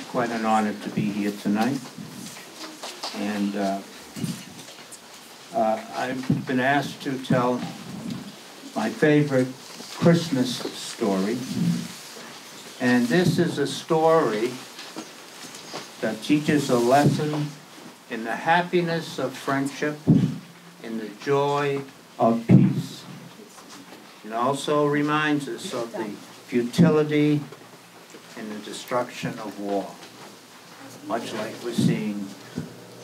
quite an honor to be here tonight. And I've been asked to tell my favorite Christmas story. And this is a story that teaches a lesson in the happiness of friendship, in the joy of peace. It also reminds us of the futility and the destruction of war, much like we're seeing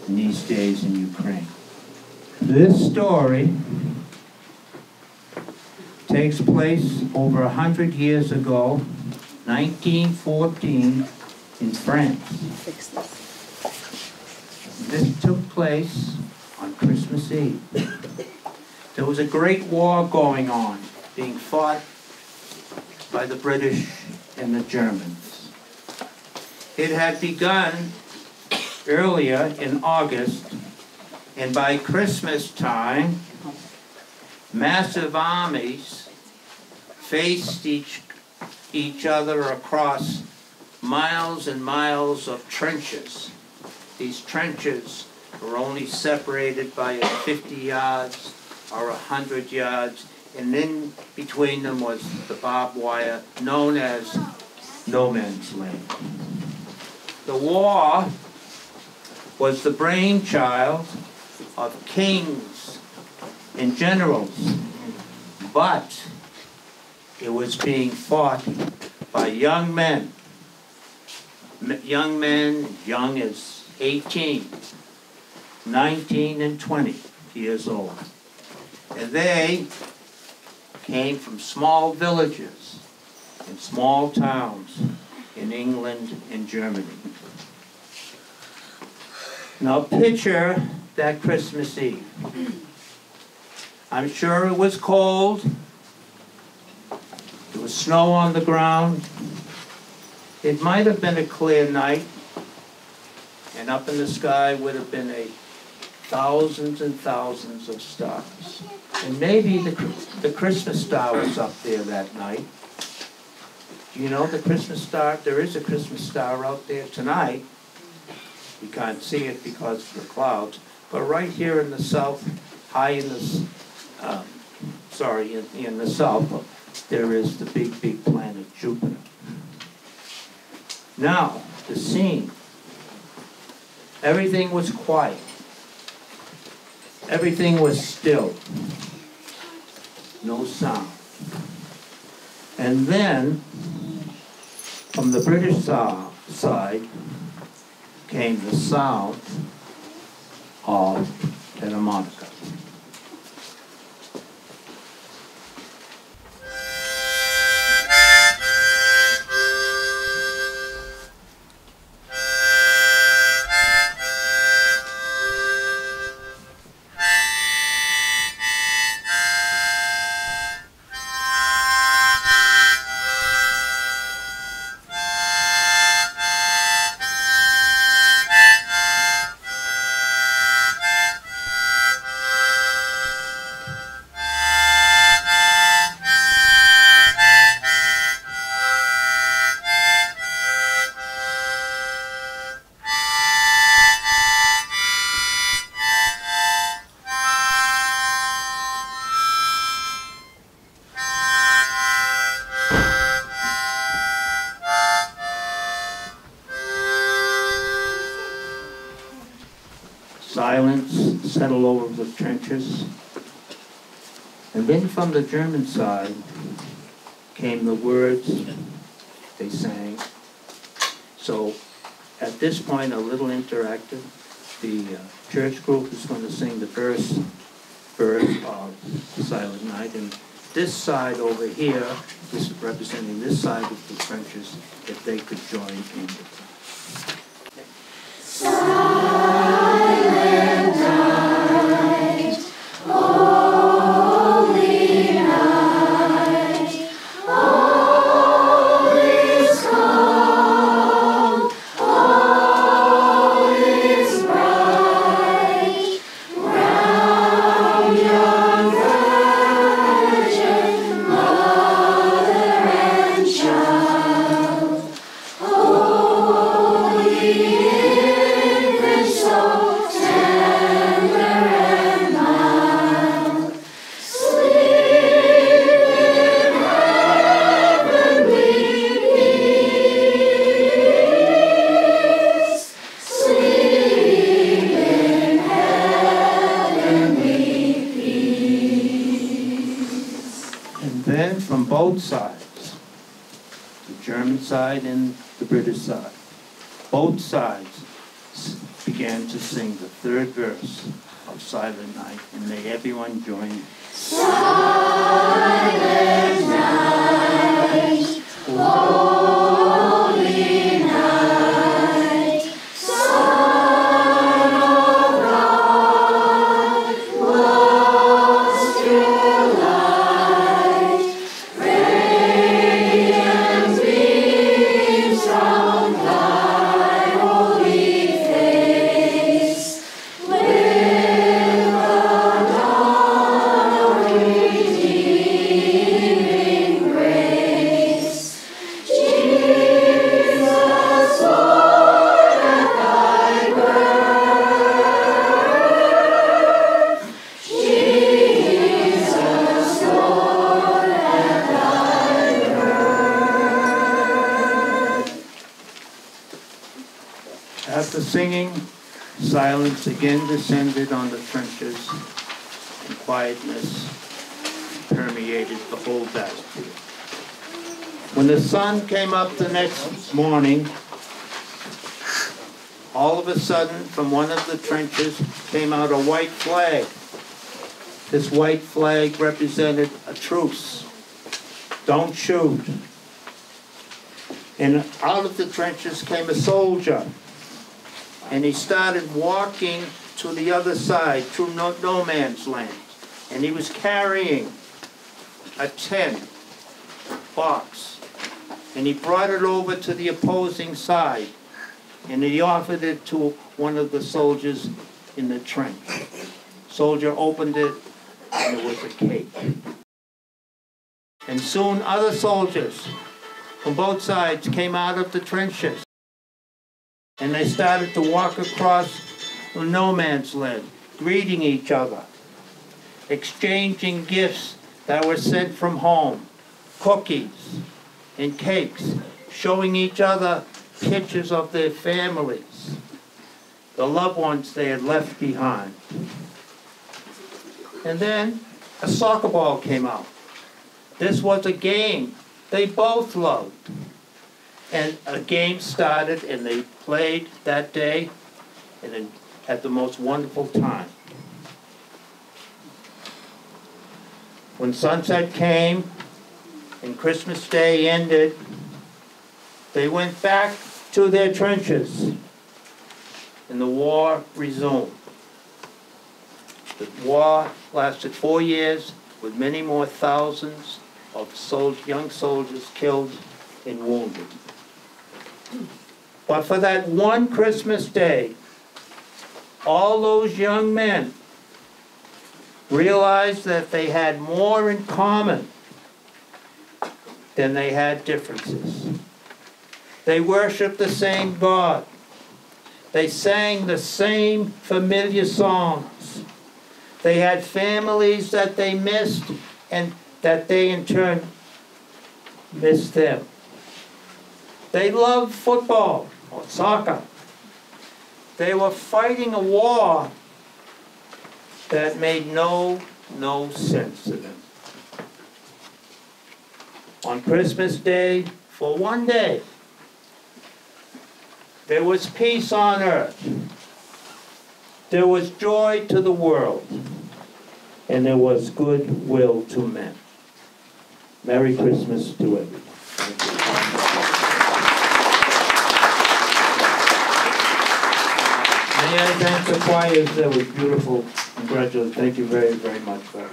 in these days in Ukraine. This story takes place over 100 years ago, 1914, in France. This took place on Christmas Eve. There was a great war going on, being fought by the British and the Germans. It had begun earlier in August, and by Christmas time, massive armies faced each other across miles and miles of trenches. These trenches were only separated by 50 yards or 100 yards, and in between them was the barbed wire known as no man's land. The war was the brainchild of kings and generals, but it was being fought by young men young as 18, 19, and 20 years old. And they came from small villages and small towns in England and Germany. Now picture that Christmas Eve. I'm sure it was cold. There was snow on the ground. It might have been a clear night, and up in the sky would have been thousands and thousands of stars. And maybe the Christmas star was up there that night. Do you know the Christmas star? There is a Christmas star out there tonight. You can't see it because of the clouds. But right here in the south, high in the, in the south, there is the big, big planet Jupiter. Now, the scene. Everything was quiet. Everything was still. No sound. And then, from the British side, came the sound of the harmonica. Silence settled over the trenches. And then from the German side came the words they sang. So at this point, a little interactive. The church group is going to sing the first verse of Silent Night. And this side over here, this is representing this side of the trenches, if they could join in with us. Oh, both sides, the German side and the British side. Both sides began to sing the third verse of Silent Night, and may everyone join. Silent night, holy night, Son of God, lost to light, radiant beams from thy holy face, with the dawn of redeeming grace. Jesus, Lord, at thy birth. Jesus, Lord, at thy birth. After singing, silence again descended on the trenches, and quietness permeated the whole battlefield. When the sun came up the next morning, all of a sudden, from one of the trenches came out a white flag. This white flag represented a truce. Don't shoot. And out of the trenches came a soldier. And he started walking to the other side, through no man's land. And he was carrying a tent box. And he brought it over to the opposing side. And he offered it to one of the soldiers in the trench. Soldier opened it, and it was a cake. And soon other soldiers from both sides came out of the trenches. And they started to walk across no man's land, greeting each other, exchanging gifts that were sent from home, cookies and cakes, showing each other pictures of their families, the loved ones they had left behind. And then a soccer ball came out. This was a game they both loved. And a game started, and they played that day, and then had the most wonderful time. When sunset came and Christmas Day ended, they went back to their trenches, and the war resumed. The war lasted 4 years, with many more thousands of young soldiers killed and wounded. But for that one Christmas Day, all those young men realized that they had more in common than they had differences. They worshiped the same God. They sang the same familiar songs. They had families that they missed, and that they in turn missed them. They loved football or soccer. They were fighting a war that made no sense to them. On Christmas Day, for one day, there was peace on earth. There was joy to the world. And there was goodwill to men. Merry Christmas to everyone. May I thank the choirs. That was beautiful. Congratulations. Thank you very, very much for